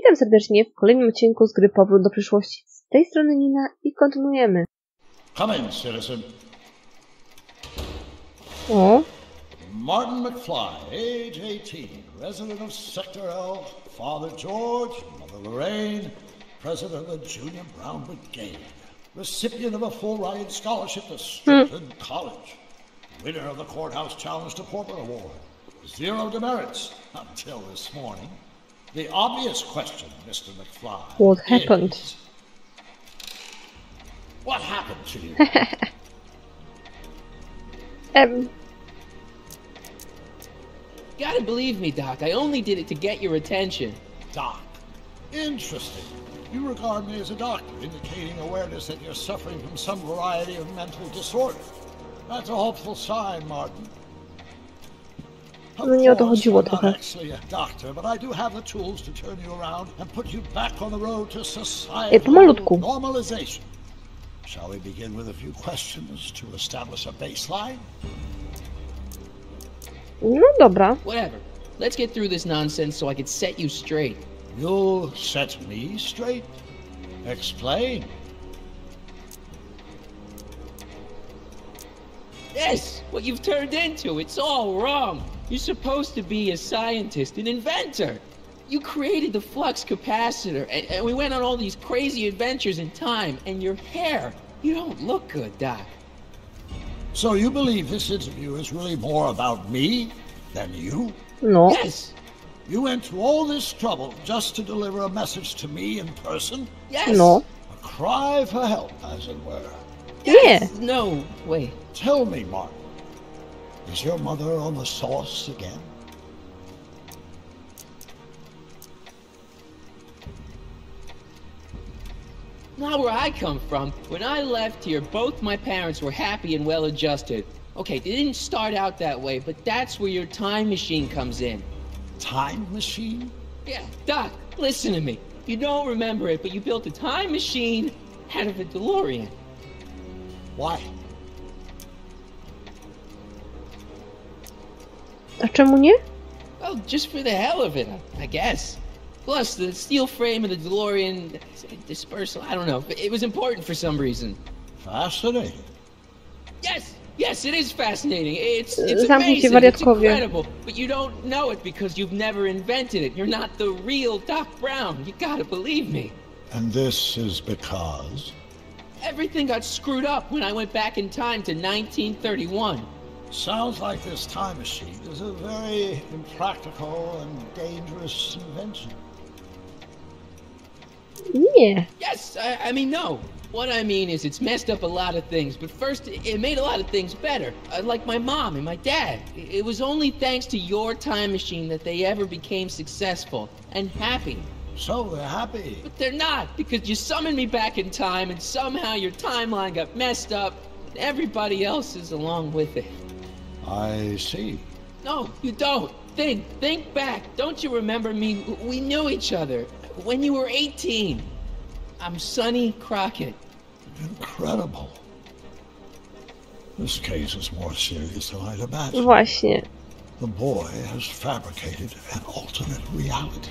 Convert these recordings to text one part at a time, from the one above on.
Witam serdecznie w kolejnym odcinku z gry Powrót do przyszłości. Z tej strony Nina i kontynuujemy. Come in, citizen. O. Martin McFly, age 18, resident of Sector L, father George, mother Lorraine, president of the Junior Brown Brigade, recipient of a full ride scholarship to Strickland College, winner of the Courthouse Challenge to Portrait Award, 0 demerits until this morning. The obvious question, Mr. McFly, What happened? is, what happened to you? You gotta believe me, Doc. I only did it to get your attention. Doc. Interesting. You regard me as a doctor, indicating awareness that you're suffering from some variety of mental disorder. That's a hopeful sign, Martin. No nie o to chodziło I'm not trochę. actually a doctor, but I do have the tools to turn you around and put you back on the road to pomalutku. societal normalization. Shall we begin with a few questions to establish a baseline? No dobra. Whatever. Let's get through this nonsense so I can set you straight. You'll set me straight? Explain. Yes! What you've turned into, it's all wrong. You're supposed to be a scientist, an inventor. You created the flux capacitor, and we went on all these crazy adventures in time, and your hair, you don't look good, Doc. So you believe this interview is really more about me than you? No. Yes! You went to all this trouble just to deliver a message to me in person? Yes! No. A cry for help, as it were. Yes! No, wait. Tell me, Martin, is your mother on the sauce again? Not where I come from. When I left here, both my parents were happy and well-adjusted. Okay, they didn't start out that way, but that's where your time machine comes in. Time machine? Yeah, Doc, listen to me. You don't remember it, but you built a time machine out of a DeLorean. Why? A czemu nie? Well, just for the hell of it, I guess. Plus, the steel frame of the DeLorean dispersal, I don't know. It was important for some reason. Fascinating. Yes, it is fascinating. It's Zamknij się, amazing. It's wariatkowie. incredible. But you don't know it because you've never invented it. You're not the real Doc Brown. You gotta believe me. And this is because? Everything got screwed up when I went back in time to 1931. Sounds like this time machine is a very impractical and dangerous invention. Nie. Yes, I mean, no. What I mean is it's messed up a lot of things, but first, it made a lot of things better. Like my mom and my dad. It was only thanks to your time machine that they ever became successful and happy. So they're happy. But they're not, because you summoned me back in time, and somehow your timeline got messed up, and everybody else is along with it. I see. No, you don't. Think back. Don't you remember me? We knew each other when you were 18. I'm Sonny Crockett. Incredible. This case is more serious than I'd imagined. Właśnie. The boy has fabricated an alternate reality.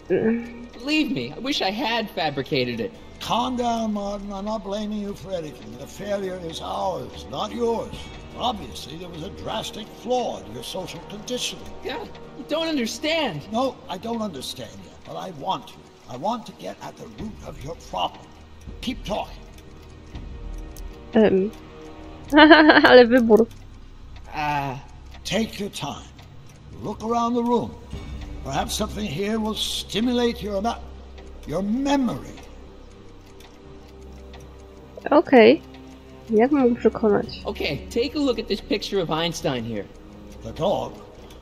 Believe me, I wish I had fabricated it. Calm down, Martin. I'm not blaming you for anything. The failure is ours, not yours. Obviously, there was a drastic flaw in your social conditioning. Yeah, you don't understand. No, I don't understand yet, but I want to. I want to get at the root of your problem. Keep talking. Ale wybór. Take your time. Look around the room. Perhaps something here will stimulate your memory. Okej. Jak mam przekonać? Okay, take a look at this picture of Einstein here. The dog,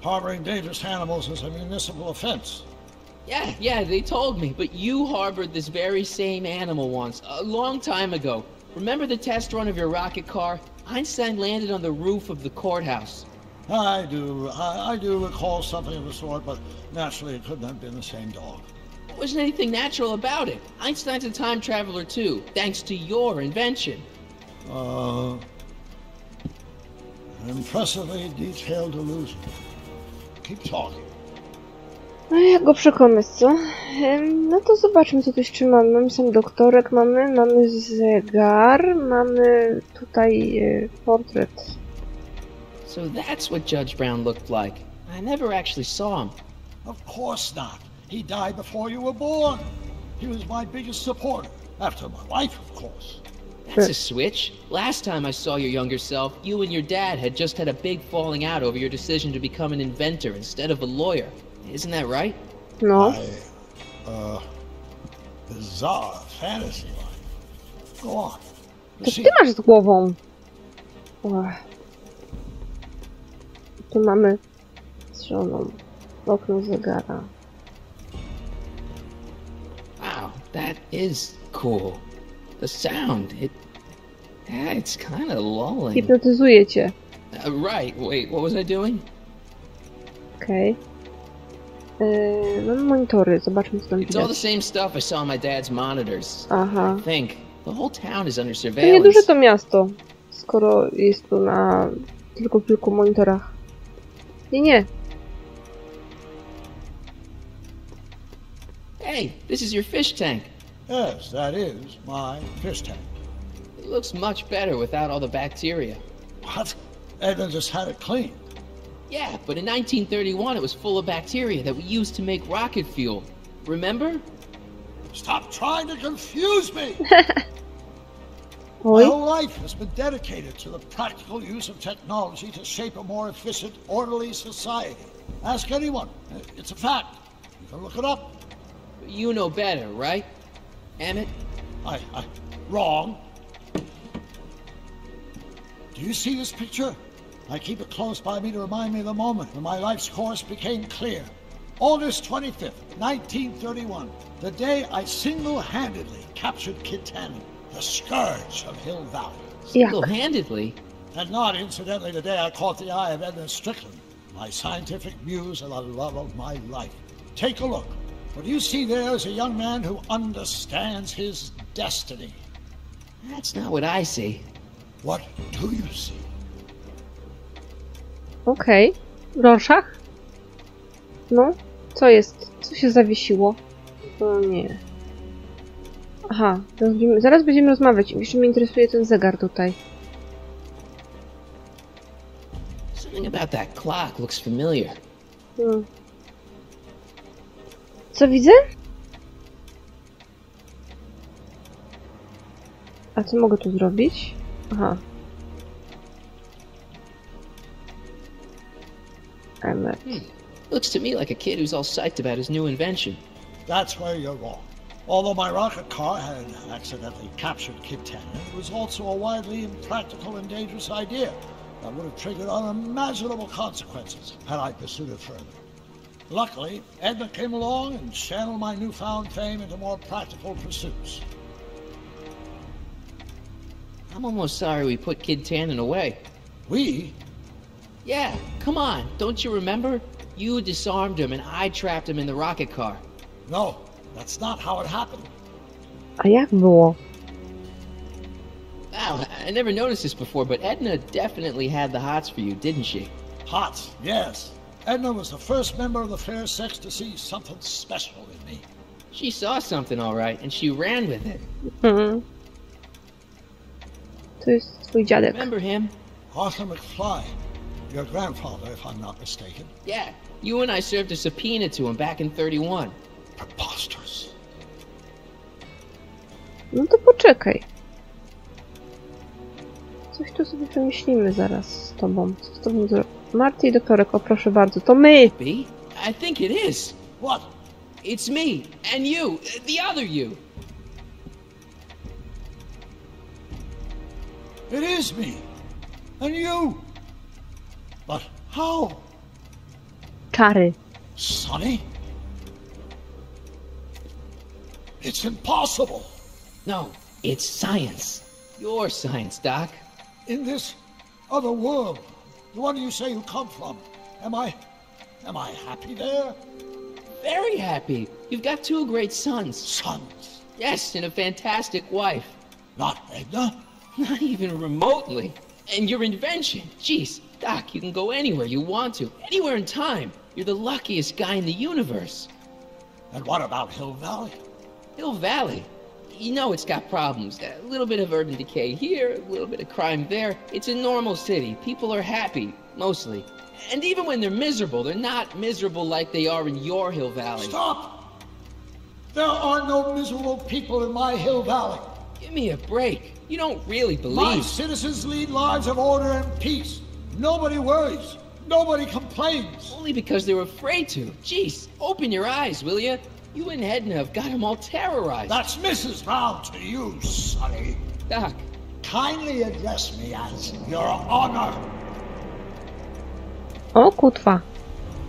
harboring dangerous animals is a municipal offense. Yeah, they told me, but you harbored this very same animal once, a long time ago. Remember the test run of your rocket car? Einstein landed on the roof of the courthouse. I do recall something of the sort, but naturally it couldn't have been the same dog. There wasn't anything natural about it. Einstein's a time traveler too, thanks to your invention. An impressively detailed illusion. Keep talking. No jak go przekonać, co? No to zobaczmy, co tu jeszcze mamy. Mamy sam doktorek, mamy zegar, mamy tutaj portret. So that's what Judge Brown looked like. I never actually saw him. Of course not. He died before you were born. He was my biggest supporter, after my wife, of course. That's a switch. Last time I saw your younger self, you and your dad had just had a big falling out over your decision to become an inventor instead of a lawyer. Isn't that right? No. Bizarre fantasy life. Go on. To ty masz z głową. Tu mamy strzeloną okno zegara. Wow, that is cool. The sound, it's kind of lulling. Hipnotyzuje cię. Right, wait, what was I doing? Okej. Mamy monitory, zobaczmy co tam It's all the widać. same stuff I saw on my dad's monitors. Aha. I think the whole town is under To surveillance. nieduże to miasto, skoro jest tu na tylko kilku monitorach. Nie. Hey, this is your fish tank. Yes, that is my fish tank. It looks much better without all the bacteria. What? Edna just had it cleaned. Yeah, but in 1931 it was full of bacteria that we used to make rocket fuel. Remember? Stop trying to confuse me! My Oj, whole life has been dedicated to the practical use of technology to shape a more efficient, orderly society. Ask anyone. It's a fact. You can look it up. You know better, right? Emmett? Wrong. Do you see this picture? I keep it close by me to remind me of the moment when my life's course became clear. August 25th, 1931, the day I single-handedly captured Kid Tannen, the scourge of Hill Valley. Single-handedly? And not, incidentally, the day I caught the eye of Edna Strickland, my scientific muse and the love of my life. Take a look. What you see there is a young man who understands his destiny. That's not what I see. What do you see? okej. Rorschach? No, co jest? Co się zawiesiło? O nie. Aha, zaraz będziemy rozmawiać. Jeszcze mnie interesuje ten zegar tutaj. Something about that clock looks familiar. Co widzę? A co mogę tu zrobić? Aha. Emmett. Looks to me like a kid who's all psyched about his new invention. That's where you're wrong. Although my rocket car had accidentally captured Kid Tannen, it was also a widely impractical and dangerous idea that would have triggered unimaginable consequences had I pursued it further. Luckily, Edna came along and channeled my newfound fame into more practical pursuits. I'm almost sorry we put Kid Tannen away. We? Yeah, come on, don't you remember? You disarmed him and I trapped him in the rocket car. No, that's not how it happened. A jak było? Wow, I never noticed this before, but Edna definitely had the hots for you, didn't she? Hots, yes. Edna was the first member of the fair sex to see something special in me. She saw something all right, and she ran with it. To jest twój dziadek. Remember him? Arthur McFly, your grandfather, if I'm not mistaken. Yeah, you and I served a subpoena to him back in 31. Preposterous. No to poczekaj. Coś tu sobie wymyślimy zaraz z tobą. Co z tobą zrobić? Marty i doktorek, o proszę bardzo, to my! B? I think it is. What? It's me, and you, the other you. It is me. And you. But how? Czary. Sonny? It's impossible. No, it's science. Your science, Doc. In this other world, the one you say you come from, am I happy there? Very happy. You've got two great sons. Sons. Yes, and a fantastic wife. Not Edna? Not even remotely. And your invention, jeez, Doc, you can go anywhere you want to, anywhere in time. You're the luckiest guy in the universe. And what about Hill Valley? Hill Valley? You know it's got problems. A little bit of urban decay here, a little bit of crime there. It's a normal city. People are happy, mostly. And even when they're miserable, they're not miserable like they are in your Hill Valley. Stop! There are no miserable people in my Hill Valley. Give me a break. You don't really believe... My citizens lead lives of order and peace. Nobody worries. Nobody complains. Only because they were afraid to. Jeez, open your eyes, will ya? You and Edna have got them all terrorized. That's Mrs. Brown to you, Sonny. Doc. Kindly address me as Your Honor. O, kutwa.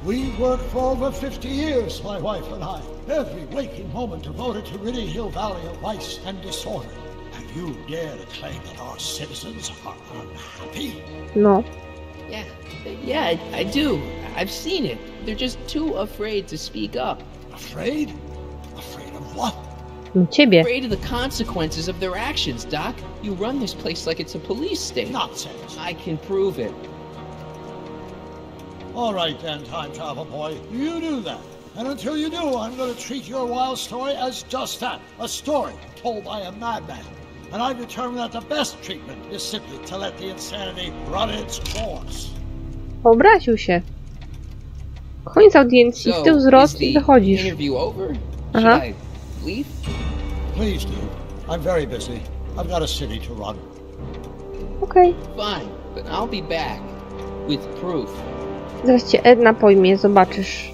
We've worked for over 50 years, my wife and I. Every waking moment devoted to ridding Hill Valley of vice and disorder. And you dare to claim that our citizens are unhappy? No. Yeah, I do. I've seen it. They're just too afraid to speak up. Afraid? Afraid of what? Ciebie. Afraid of the consequences of their actions, Doc. You run this place like it's a police state. Nonsense. I can prove it. All right then, time travel boy. You do that. And until you do, I'm going to treat your wild story as just that. A story told by a madman. And I've determined that the best treatment is simply to let the insanity run its course. Obraził się. Koniec audiencji, w tył wzrost i wychodzisz. Interview over? Aha. Should I leave? Please do. I'm very busy. I've got a city to run. Okej. Fine, but I'll be back with proof. Zaraz cię Edna pojmie, zobaczysz.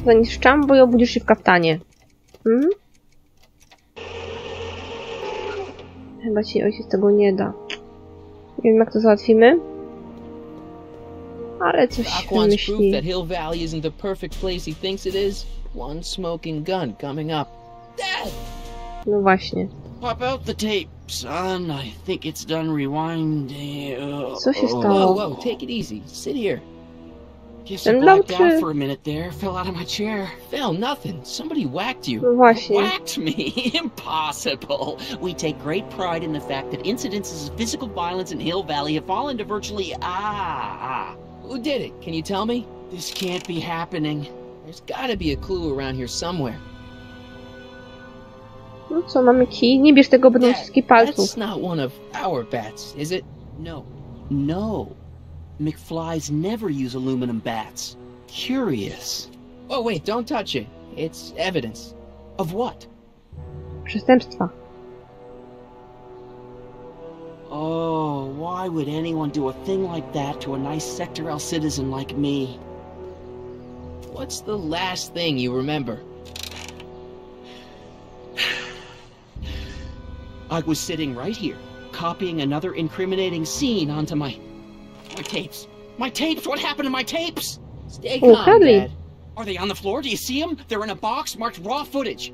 Zaniszczam, bo i obudzisz się w kaftanie. Hmm? Chyba ci ojciec tego nie da. Nie wiem, jak to załatwimy. Ale coś wymyśli. That Hill Valley isn't the perfect place he thinks it is. One smoking gun coming up. Dad! No właśnie. Pop out the tape, son. I think it's done rewinding. Co się stało? Whoa, take it easy. Sit here. Guess I blacked out for a minute there. Fell out of my chair. Fell nothing. Somebody whacked you. No właśnie. Whacked me? Impossible. We take great pride in the fact that incidences of physical violence in Hill Valley have fallen to virtually Who did it? Can you tell me? This can't be happening. There's gotta be a clue around here somewhere. No co, mamy kij? Nie bierz tego, będą wszystkie palców. That's not one of our bats, is it? No. McFlys never use aluminum bats. Curious. Oh wait, don't touch it. It's evidence. Of what? Przestępstwa. Oh, why would anyone do a thing like that to a nice Sector L citizen like me? What's the last thing you remember? I was sitting right here, copying another incriminating scene onto my tapes. My tapes! What happened to my tapes? Stay calm, Dad. Are they on the floor? Do you see them? They're in a box marked raw footage.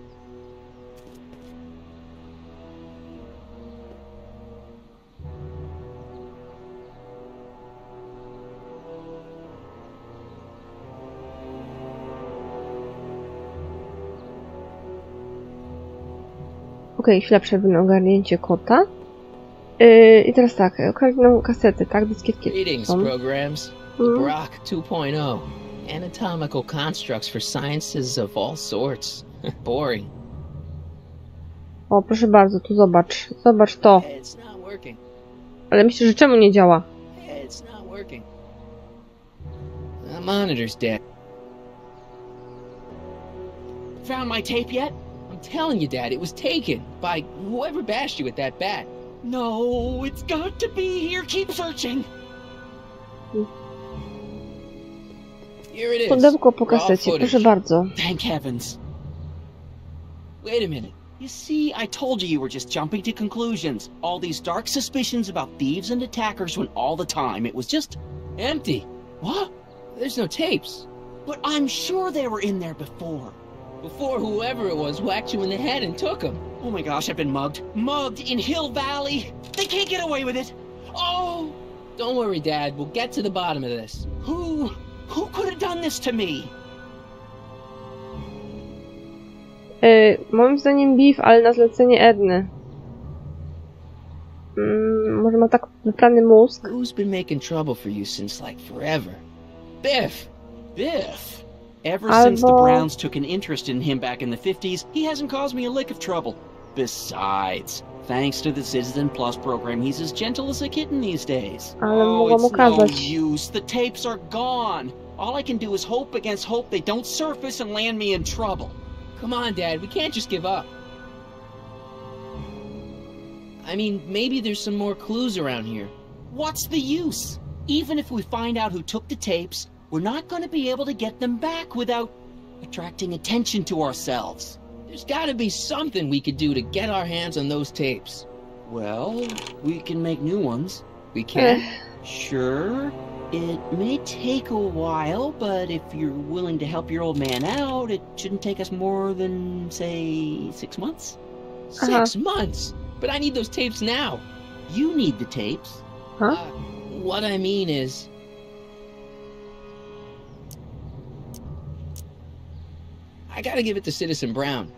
Okej, chwila przerwy na ogarnięcie kota. I teraz tak, okradną kasety, tak? Dyskietki. Greetings, programs. Brock 2.0. Anatomical constructs for sciences of all sorts. Boring. O, proszę bardzo, tu zobacz. Zobacz to. It's not working. Ale myślę, że czemu nie działa? It's not working. The monitor's dead. Found my tape yet? I'm telling you, Dad, it was taken by whoever bashed you with that bat. No, it's got to be here. Keep searching. Here it is. Pudełko po kasecie, proszę bardzo. Thank heavens. Wait a minute. You see, I told you were just jumping to conclusions. All these dark suspicions about thieves and attackers when all the time it was just empty. What? There's no tapes. But I'm sure they were in there before. Before whoever it was whacked you in the head and took them. Oh my gosh, I've been mugged. Mugged in Hill Valley. They can't get away with it. Oh! Don't worry, Dad. We'll get to the bottom of this. Who could have done this to me? Moim zdaniem Beef, ale na zlecenie Edny. Może ma tak wyprany mózg. Who's been making trouble for you since, like, forever? Biff! Biff! Ever since the Browns took an interest in him back in the 50s, he hasn't caused me a lick of trouble. Besides, thanks to the Citizen Plus program, he's as gentle as a kitten these days. Ale it's no use. The tapes are gone. All I can do is hope against hope they don't surface and land me in trouble. Come on, Dad, we can't just give up. I mean, maybe there's some more clues around here. What's the use? Even if we find out who took the tapes, we're not going to be able to get them back without attracting attention to ourselves. There's gotta be something we could do to get our hands on those tapes. Well, we can make new ones. We can? Sure. It may take a while, but if you're willing to help your old man out, it shouldn't take us more than, say, 6 months. 6 months? But I need those tapes now. You need the tapes. Huh? What I mean is... I gotta give it to Citizen Brown.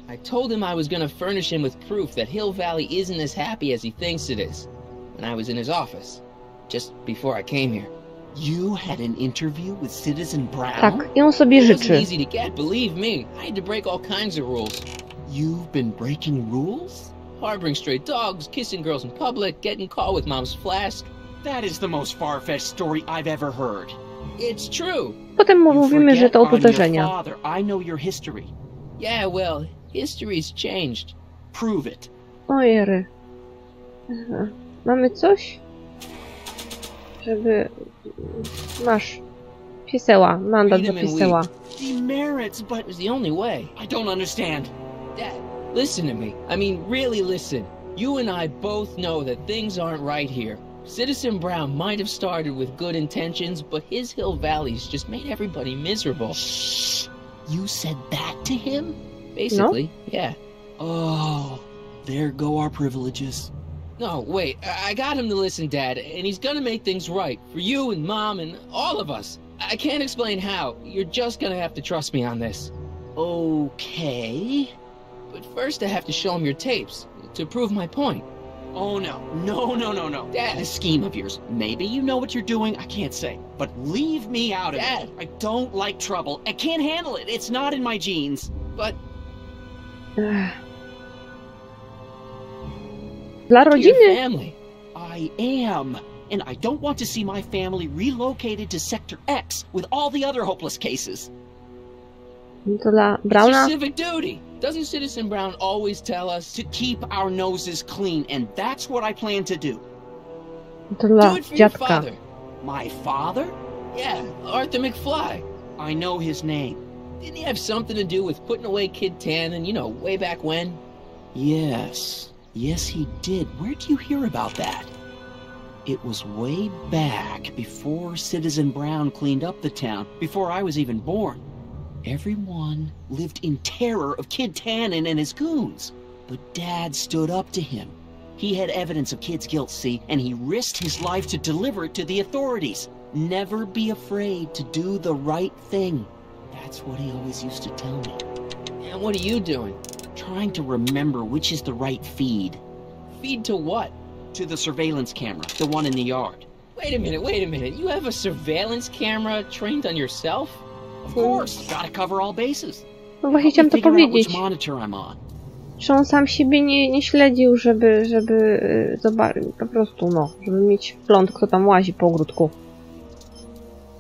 I told him I was gonna furnish him with proof that Hill Valley isn't as happy as he thinks it is when I was in his office, just before I came here. You had an interview with Citizen Brown? Tak, i on sobie It wasn't życzy. easy to get, believe me. I had to break all kinds of rules. You've been breaking rules? Harboring stray dogs, kissing girls in public, getting caught with mom's flask. That is the most far-fetched story I've ever heard. It's true. Potem mu mówimy, że to od uderzenia. Father, I know your history. Yeah, well, history's changed. Prove it. Ojery. Aha. Mamy coś? Żeby... Masz. Pieseła. Mandat do pieseła. Demerits, but It's the only way. I don't understand. Dad, listen to me. I mean, really listen. You and I both know that things aren't right here. Citizen Brown might have started with good intentions, but his Hill Valley's just made everybody miserable. Shh! You said that to him? Basically, yeah. Oh, there go our privileges. No, wait, I got him to listen, Dad, and he's gonna make things right. For you and Mom and all of us. I can't explain how. You're just gonna have to trust me on this. Okay. But first I have to show him your tapes, to prove my point. Oh, no. No. Dad. This scheme of yours. Maybe you know what you're doing, I can't say. But leave me out of Dad. it. I don't like trouble. I can't handle it. It's not in my genes. But... Dla to your rodziny. family. I am. And I don't want to see my family relocated to Sector X with all the other hopeless cases. To dla It's your Browna. civic duty. Doesn't Citizen Brown always tell us To keep our noses clean, and that's what I plan to do. To dla do it for your dziadka. father? My father? Yeah, Arthur McFly. I know his name. Didn't he have something to do with putting away Kid Tannen, you know, way back when? Yes. Yes, he did. Where'd you hear about that? It was way back before Citizen Brown cleaned up the town, before I was even born. Everyone lived in terror of Kid Tannen and his goons. But Dad stood up to him. He had evidence of Kid's guilt, see, and he risked his life to deliver it to the authorities. Never be afraid to do the right thing. That's what he always used to tell me. And what are you doing? Trying to remember which is the right feed. Feed to what? To the surveillance camera, the one in the yard. Wait a minute. You have a surveillance camera trained on yourself? Of course, gotta cover all bases. No właśnie chciałam to Figure out which powiedzieć. monitor I'm on. Że on sam siebie nie śledził, żeby zobaczyć, po prostu, no, żeby mieć wgląd, kto tam łazi po ogródku.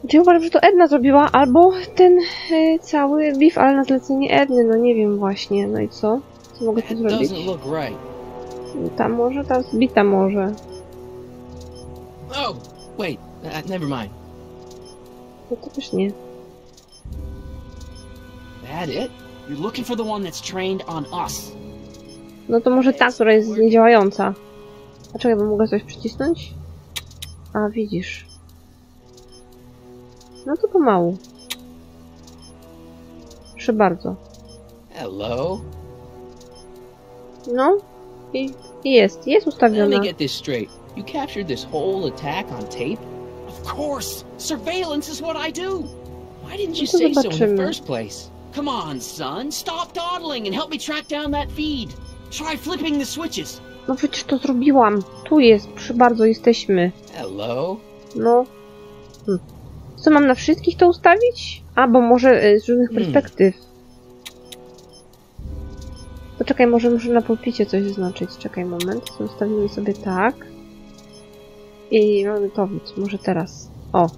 Czy uważam, że to Edna zrobiła, albo ten cały beef, ale na zlecenie Edny, no nie wiem właśnie, no i co? Co mogę tu That zrobić? doesn't look right. Ta może, ta zbita może. Oh, wait, never mind. No to też nie. That it? You're looking for the one that's trained on us. No to może ta, która jest niedziałająca. A czekaj, bo mogę coś przycisnąć? A, widzisz. No to pomału. Proszę bardzo. Hello? No. I jest Let ustawiona. me get this straight. You captured this whole attack on tape? Of course! Surveillance is what I do! Why didn't you No to say so in the zobaczymy. first place? Come on, son, stop dawdling and help me track down that feed. Try flipping the switches. No przecież to zrobiłam. Tu jest, proszę bardzo, jesteśmy. Hello? No. Co, mam na wszystkich to ustawić? A, bo może z różnych perspektyw. To czekaj, może muszę na pulpicie coś zaznaczyć. Czekaj moment. To ustawimy sobie tak. I mamy powód. Może teraz. O.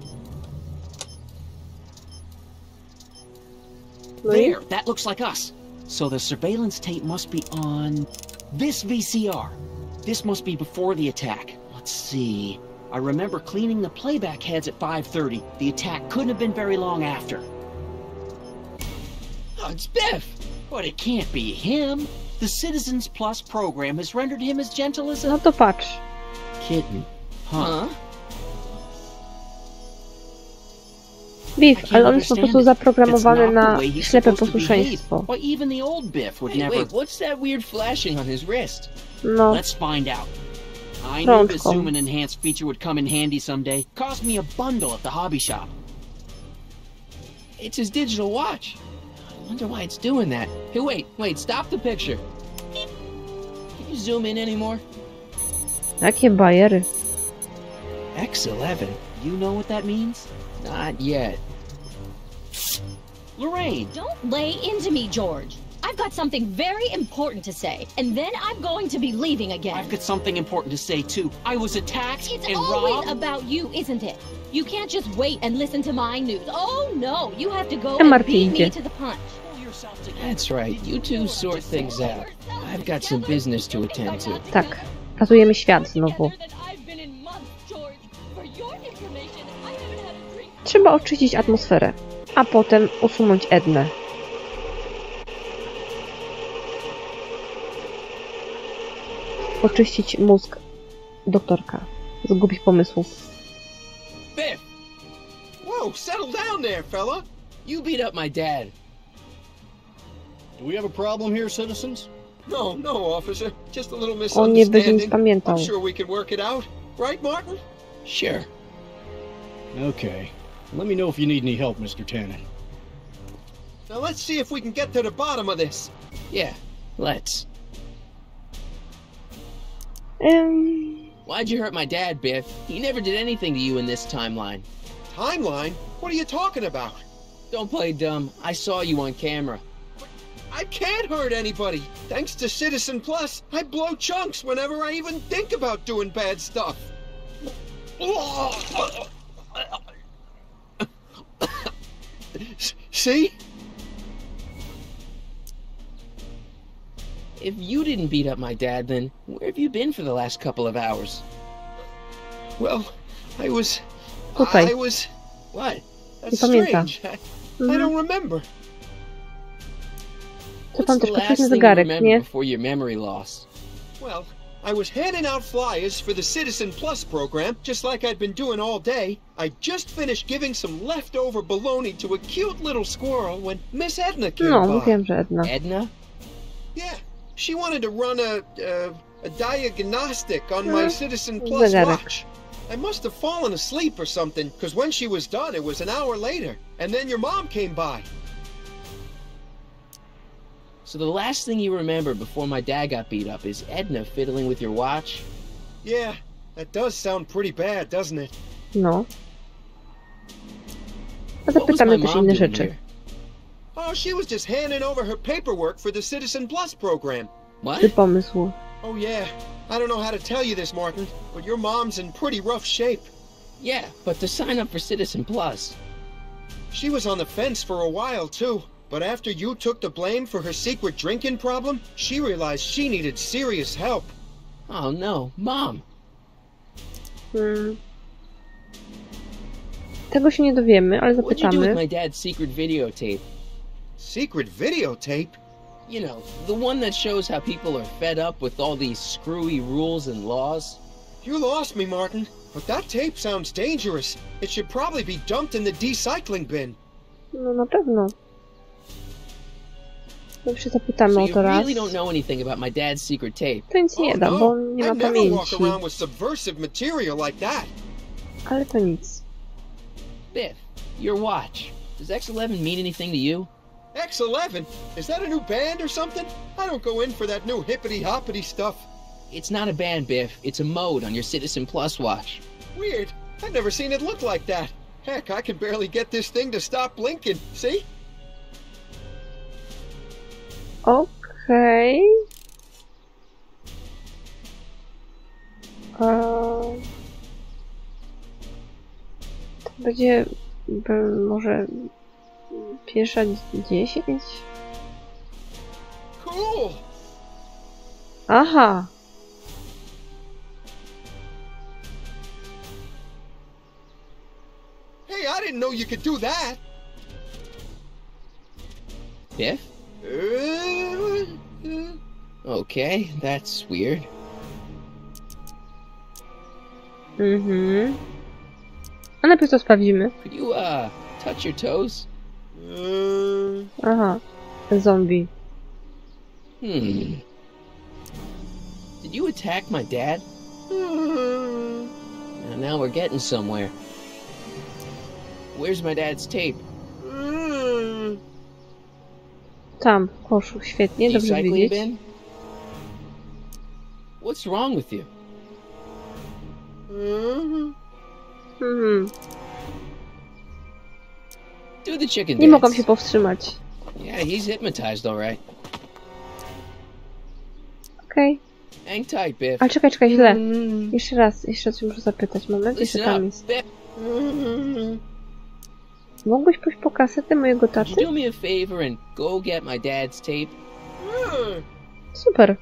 No i... There, that looks like us. So the surveillance tape must be on this VCR. This must be before the attack. Let's see. I remember cleaning the playback heads at 5:30. The attack couldn't have been very long after. Oh, it's Biff! But it can't be him. The Citizens Plus program has rendered him as gentle as a No to patrz. kitten. Huh? Biff, ale on jest po prostu zaprogramowany na ślepe posłuszeństwo. Why even the old Biff would Hey, never... wait, what's that weird flashing on his wrist? No. Let's find out. I knew this zoom and enhance feature would come in handy someday. Cost me a bundle at the hobby shop. It's his digital watch. I wonder why it's doing that. Hey, wait, stop the picture. Can you zoom in anymore? Jakie bajery. X11? You know what that means? Not yet. Lorraine! Don't lay into me, George. I've got something very important to say, and then I'm going to be leaving again. I've got something important to say, too. I was attacked It's and always robbed. about you, isn't it? You can't just wait and listen to my news. Oh, no. You have to go And and Marty beat me idzie. to the punch. That's right. You two sort things out. I've got some business to attend to. Tak. Ratujemy świat znowu. Trzeba oczyścić atmosferę, a potem usunąć Ednę. Oczyścić mózg doktorka z głupich pomysłów. Biff! Whoa, settle down there, fella! You beat up my dad. Do we have a problem here, citizens? No, officer. Just a little On nie będzie nic misunderstanding. pamiętał. I'm sure we can work it out. Right, Martin? Sure. Okay. Let me know if you need any help, Mr. Tannen. Now let's see if we can get to the bottom of this. Yeah, let's. Why'd you hurt my dad, Biff? He never did anything to you in this timeline. Timeline? What are you talking about? Don't play dumb. I saw you on camera. I can't hurt anybody. Thanks to Citizen Plus, I blow chunks whenever I even think about doing bad stuff. See? If you didn't beat up my dad, then where have you been for the last couple of hours? Well, I was... Tutaj. What? That's pamięta. strange. I don't remember. To What's pan the też last patrzeć na thing you zegarek, remember nie? before your memory loss? Well, I was handing out flyers for the Citizen Plus program, just like I'd been doing all day. I just finished giving some leftover bologna to a cute little squirrel when Miss Edna came No, by. mówiłem, że Edna. Edna? Yeah, she wanted to run a diagnostic on my Citizen Plus zegarek. watch. I must have fallen asleep or something, because when she was done, it was an hour later. And then your mom came by. So the last thing you remember before my dad got beat up is Edna fiddling with your watch? Yeah, that does sound pretty bad, doesn't it? No. A What was zapytamy my też mom inne doing rzeczy. here? Oh, she was just handing over her paperwork for the Citizen Plus program. What? Ty pomysł. Oh yeah, I don't know how to tell you this, Martin, but your mom's in pretty rough shape. Yeah, but to sign up for Citizen Plus. She was on the fence for a while, too. But after you took the blame for her secret drinking problem, she realized she needed serious help. Oh no, Mom! Tego się nie dowiemy, ale What'd you do with zapytamy. my dad's secret videotape? Secret videotape? You know, the one that shows how people are fed up with all these screwy rules and laws? You lost me, Martin. But that tape sounds dangerous. It should probably be dumped in the decycling bin. No na pewno. Zawsze zapytamy So o you to raz. really don't know anything about my dad's secret tape? To nic nie da, bo nie I ma never walk pamięci. around with subversive material like that. Ale to nic. Biff, your watch. Does X11 mean anything to you? X11? Is that a new band or something? I don't go in for that new hippity-hoppity stuff. It's not a band, Biff. It's a mode on your Citizen Plus watch. Weird. I've never seen it look like that. Heck, I can barely get this thing to stop blinking. See? Okej. To będzie może pierwsza 10? Cool. Aha. Hey, I didn't know you could do that. Biff? Okay, that's weird. A najpierw to sprawdzimy. Could you, touch your toes? Aha. Zombie. Did you attack my dad? Now we're getting somewhere. Where's my dad's tape? Tam, w koszu. Świetnie, dobrze Recycling wiedzieć. bin? What's wrong with you? Do the chicken Nie mogłam się dance. powstrzymać. Yeah, he's hypnotized, all right. Okej. Hang tight, Biff. Ale czekaj, źle. Jeszcze raz cię muszę zapytać. Moment, jeszcze Listen tam up, jest. Biff. Mógłbyś pójść po kasetę mojego Could you taty? do me a favor and go get my dad's tape? Super.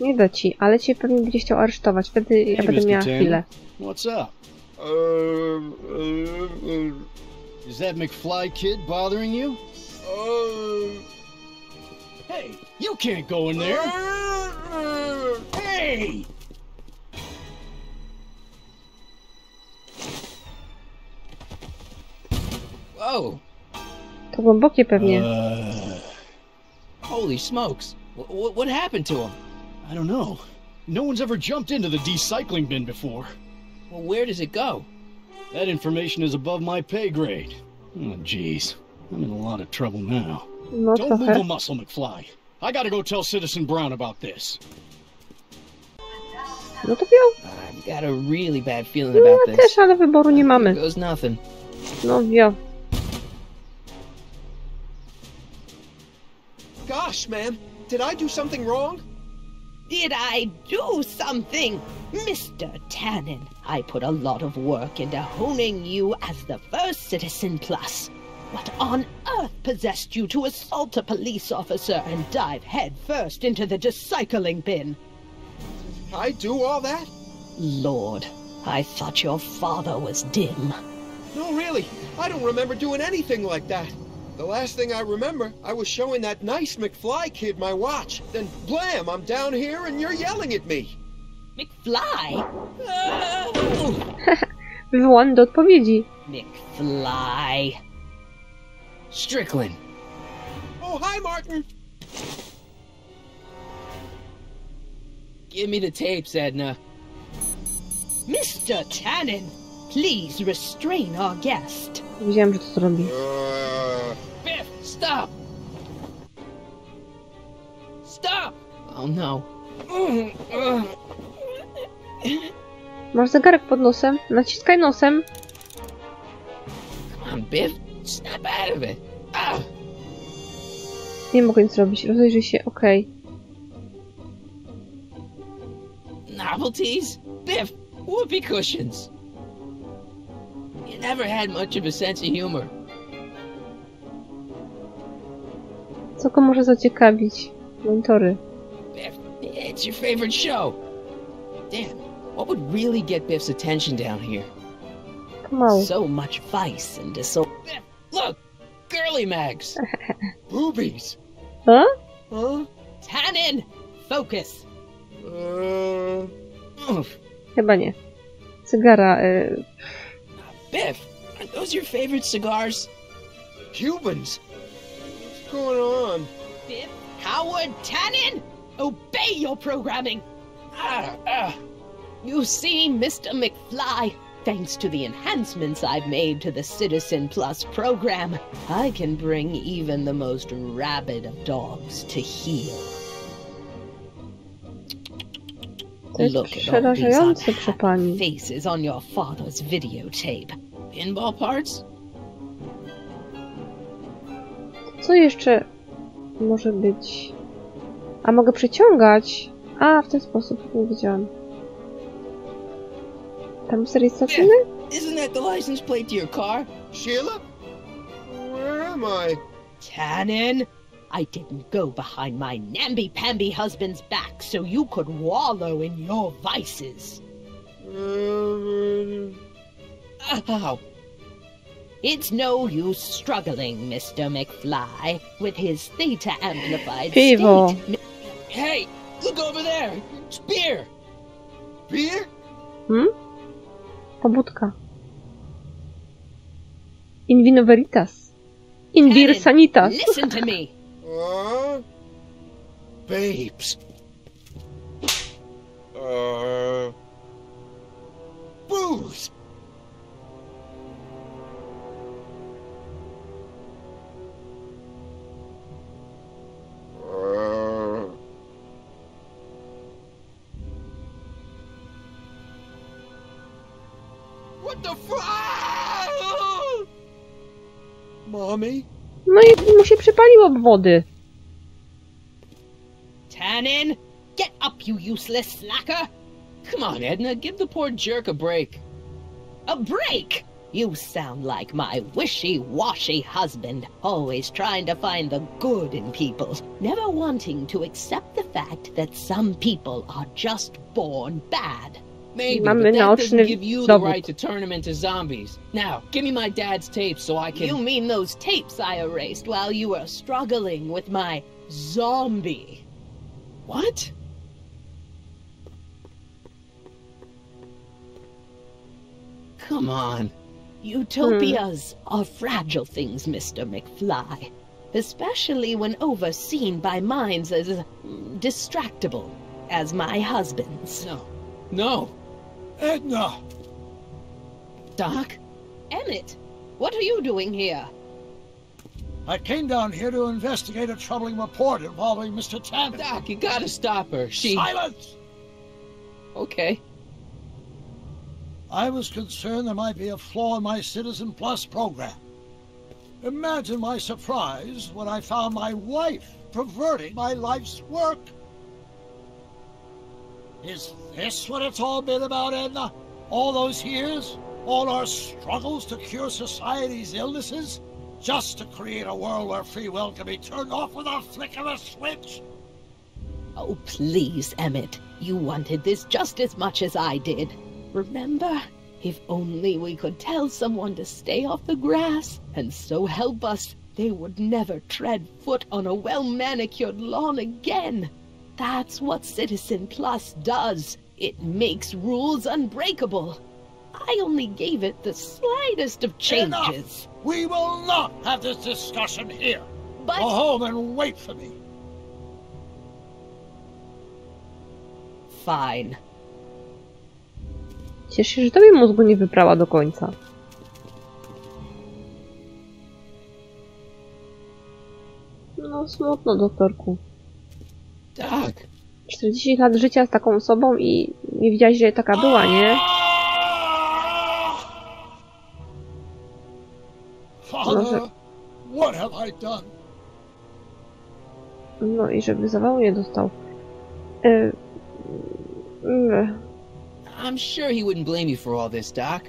Nie da ci, ale cię pewnie będzie chciał aresztować. Wtedy ja będę Mr. miała Tannen. chwilę. What's up? Is that McFly kid bothering you? Hey, you can't go in there! Hey! Whoa! To głębokie pewnie. Holy smokes! What happened to him? I don't know. No one's ever jumped into the recycling bin before. Well, where does it go? That information is above my pay grade. Oh, jeez. I'm in a lot of trouble now. No Don't move a trochę. muscle, McFly. I gotta go tell Citizen Brown about this. No to wio. I've got a really bad feeling No about ja this. też, ale wyboru nie Here mamy. goes nothing. No wio. Gosh, man. Did I do something wrong? Did I do something? Mr. Tannen, I put a lot of work into honing you as the first Citizen Plus. What on earth possessed you to assault a police officer and dive headfirst into the recycling bin? I do all that? Lord, I thought your father was dim. No, really. I don't remember doing anything like that. The last thing I remember, I was showing that nice McFly kid my watch. Then, blam, I'm down here and you're yelling at me. McFly? Wywołany do odpowiedzi. McFly. Strickland. Oh, hi, Martin. Give me the tapes, Edna. Mr. Tannen, please restrain our guest. Wiedziałam, że to zrobi. Biff, stop! Stop! Oh no. Masz zegarek pod nosem? Naciskaj nosem. Come on, Biff. Snap out of it. Ah! Nie mogę nic zrobić. Rozejrzyj się. Okej. Novelties? Biff, whoopee cushions. You never had much of a sense of humor. Co go może zaciekawić? Monitory. Biff, it's your favorite show. Damn, what would really get Biff's attention down here? Pomału. So much vice and disorder. Biff, look! Girly mags! Boobies. A? Huh? Tannen, focus. Oof. Chyba nie. Cygara. Biff, aren't those your favorite cigars? Cubans. What's going on? Biff Howard Tannen, obey your programming. You see, Mr. McFly, thanks to the enhancements I've made to the Citizen Plus program, I can bring even the most rabid of dogs to heel. To jest przerażające, proszę pani. Faces on your father's videotape. Pinball parts? Co jeszcze może być? A mogę przyciągać? A, w ten sposób, nie wiedziałam. Tam jest rejestracyjny? Isn't that the license plate to your car? Sheila? Where am I? Tannen, I didn't go behind my namby-pamby husband's back so you could wallow in your vices. Ow. It's no use struggling, Mr. McFly, with his theta-amplified Piwo. state. Hey, look over there. It's beer. Beer? Pobudka. In vino veritas. In vir Tannen, sanitas. listen to me. Babes. Booze. What the fuck? Mommy? No i mu się przypaliło obwody. Tannen, get up, you useless slacker. Come on, Edna, give the poor jerk a break. A break? You sound like my wishy-washy husband, always trying to find the good in people, never wanting to accept the fact that some people are just born bad. Maybe, Mamy but that naoczny doesn't give you the dowód. right to turn them into zombies. Now, give me my dad's tapes so I can... You mean those tapes I erased while you were struggling with my zombie? What? Come on. Utopias are fragile things, Mr. McFly, especially when overseen by minds as distractible as my husband's. No. No. Edna! Doc? Emmett, what are you doing here? I came down here to investigate a troubling report involving Mr. Tannen. Doc, you gotta stop her. She... Silence! Okay. I was concerned there might be a flaw in my Citizen Plus program. Imagine my surprise when I found my wife perverting my life's work. Is this what it's all been about, Edna? All those years? All our struggles to cure society's illnesses? Just to create a world where free will can be turned off with a flick of a switch? Oh, please, Emmett. You wanted this just as much as I did. Remember? If only we could tell someone to stay off the grass, and so help us, they would never tread foot on a well-manicured lawn again. That's what Citizen Plus does. It makes rules unbreakable. I only gave it the slightest of changes. Enough! We will not have this discussion here. But... Go home and wait for me. Fine. Cieszę się, że tobie mózgu nie wyprała do końca. No smutno, doktorku. Tak. 40 lat życia z taką osobą i nie widziałaś, że taka była, nie? Father, what have I done? No i żeby zawału nie dostał. I'm sure he wouldn't blame you for all this, Doc.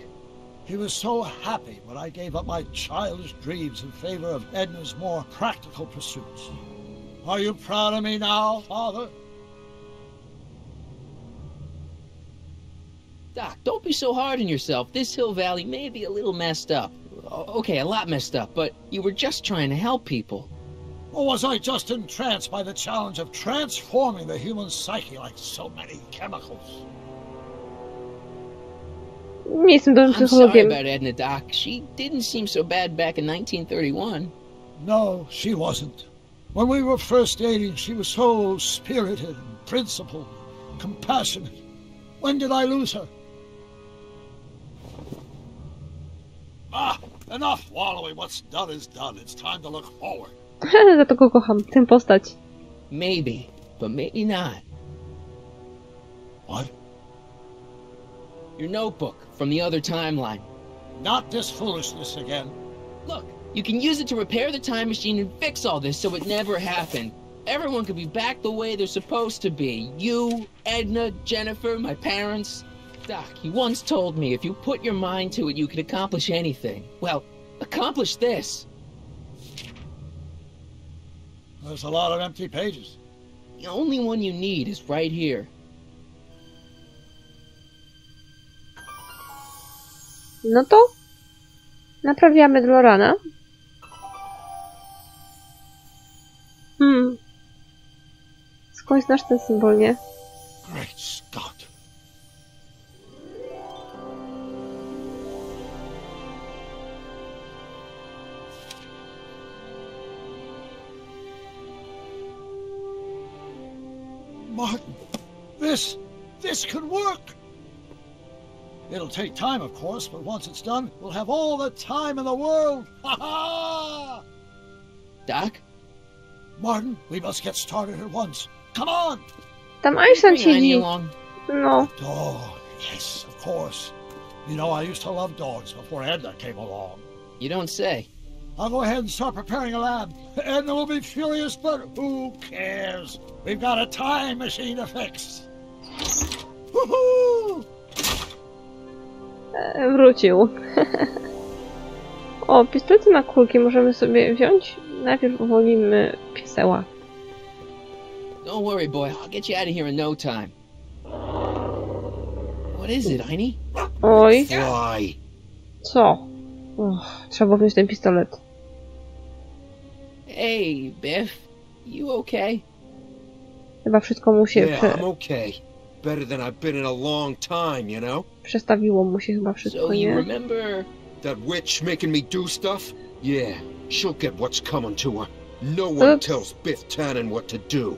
He was so happy when I gave up my childish dreams in favor of Edna's more practical pursuits. Are you proud of me now, Father? Doc, don't be so hard on yourself. This Hill Valley may be a little messed up. Okay, a lot messed up, but you were just trying to help people. Or was I just entranced by the challenge of transforming the human psyche like so many chemicals? Nie jestem dobrym I'm sorry psychologiem. about Edna, Doc. She didn't seem so bad back in 1931. No, she wasn't. When we were first dating, she was so spirited and principled, compassionate. When did I lose her? Enough wallowing. What's done is done. It's time to look forward. Za to go kocham, tę postać. Maybe, but maybe not. What? Your notebook from the other timeline. Not this foolishness again. Look, you can use it to repair the time machine and fix all this so it never happened. Everyone could be back the way they're supposed to be. You, Edna, Jennifer, my parents. Doc, he once told me if you put your mind to it, you could accomplish anything. Well, accomplish this. There's a lot of empty pages. The only one you need is right here. No to naprawiamy Lorana. Skąd znasz ten symbol, nie? Great Scott. Martin, this could work. It'll take time, of course, but once it's done, we'll have all the time in the world. Ha ha! Doc? Martin, we must get started at once. Come on! Tam Einstein Bring Annie siedzi. along. No. Dog, yes, of course. You know, I used to love dogs before Edna came along. You don't say. I'll go ahead and start preparing a lab. Edna will be furious, but who cares? We've got a time machine to fix. Woohoo! Wrócił. O, pistolety na kulki możemy sobie wziąć. Najpierw uwolnimy pieseła. Don't worry, boy. I'll get you out of here in no time. What is it, Heine? Oj. Fly. Co? Trzeba wziąć ten pistolet. Hey, Biff. You okay? Chyba wszystko mu się Yeah, I'm okay. Better than I've been in a long time, you know? przestawiło mu się chyba wszystko, So you nie? remember... That witch making me do stuff? Yeah, she'll get what's coming to her. No one tells Biff Tannen what to do.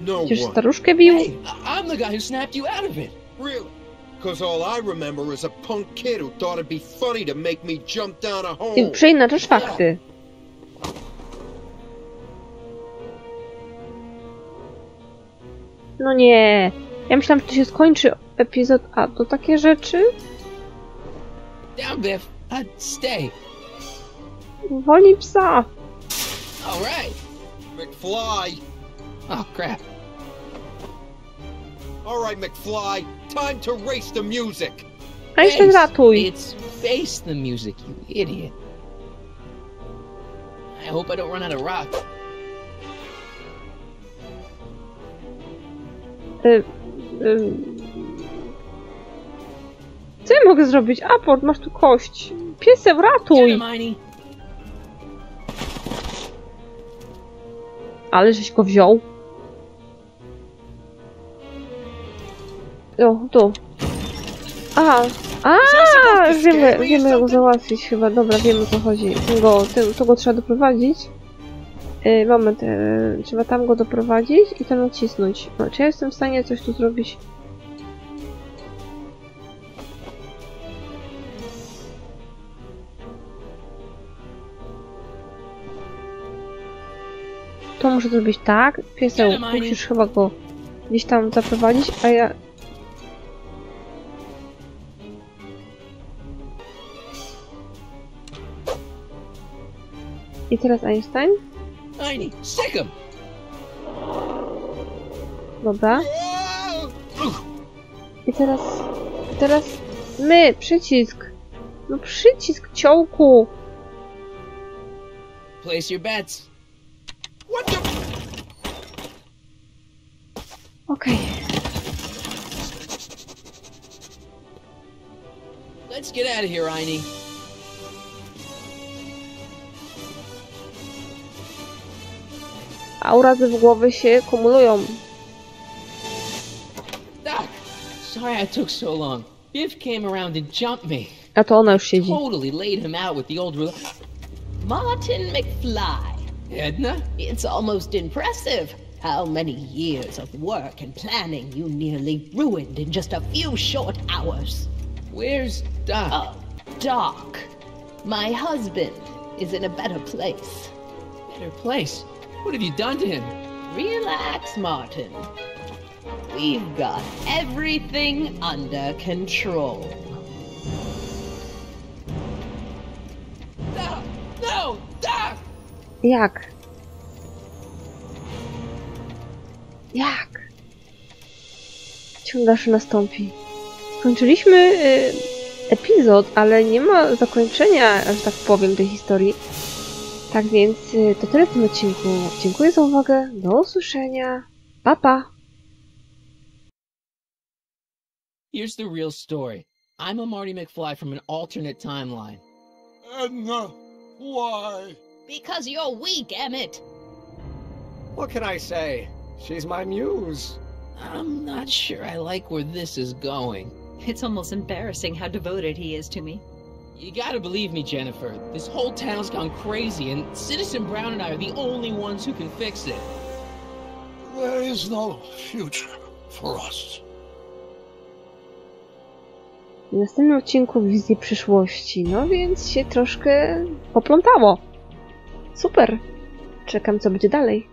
No Przecież one. staruszkę bił? Hey, I'm the guy who snapped you out of it. Really? Because all I remember is a punk kid who thought it'd be funny to make me jump down a I hole. przeinaczasz fakty. No nie. Ja myślałam, że to się skończy epizod, a to takie rzeczy? Down, Biff. Stay. Woli psa. All right. McFly! Oh, crap. All right, McFly. Time to race the music. Einstein, ratuj. It's face the music, you idiot. I hope I don't run out of rock. Co ja mogę zrobić? Aport, masz tu kość. Pieseł, ratuj. Ale żeś go wziął. O, tu. Wiemy jak go załatwić chyba. Dobra, wiemy o co chodzi. To go trzeba doprowadzić. Moment, trzeba tam go doprowadzić i tam nacisnąć. No, czy ja jestem w stanie coś tu zrobić? To muszę zrobić tak. Pieseł, musisz chyba go gdzieś tam zaprowadzić, a ja... I teraz Einstein? Dobra. I teraz my, przycisk. No przycisk, ciołku. Place your bets. Okej. Let's get out of here, Heine. A urazy w głowie się kumulują. Doc, sorry I took so long. Biff came around and jumped me. A to ona już siedzi. Totally laid him out with the old Martin McFly. Edna? It's almost impressive how many years of work and planning you nearly ruined in just a few short hours. Where's Doc? Oh, Doc. My husband is in a better place. Better place? What have you done to him? Relax, Martin. We've got everything under control. No! No! Ah! Jak? Jak? Ciąg dalszy nastąpi. Skończyliśmy epizod, ale nie ma zakończenia, że tak powiem, tej historii. Tak więc to tyle w tym odcinku. Dziękuję za uwagę. Do usłyszenia. Pa, pa. Here's the real story. I'm a Marty McFly from an alternate timeline. Edna, why? Because you're weak, Emmett. What can I say? She's my muse. I'm not sure I like where this is going. It's almost embarrassing how devoted he is to me. You gotta believe me, Jennifer. This whole town's gone crazy, and Citizen Brown and I are the only ones who can fix it. There is no future for us. W następnym odcinku wizję przyszłości. No więc się troszkę poplątało. Super. Czekam, co będzie dalej.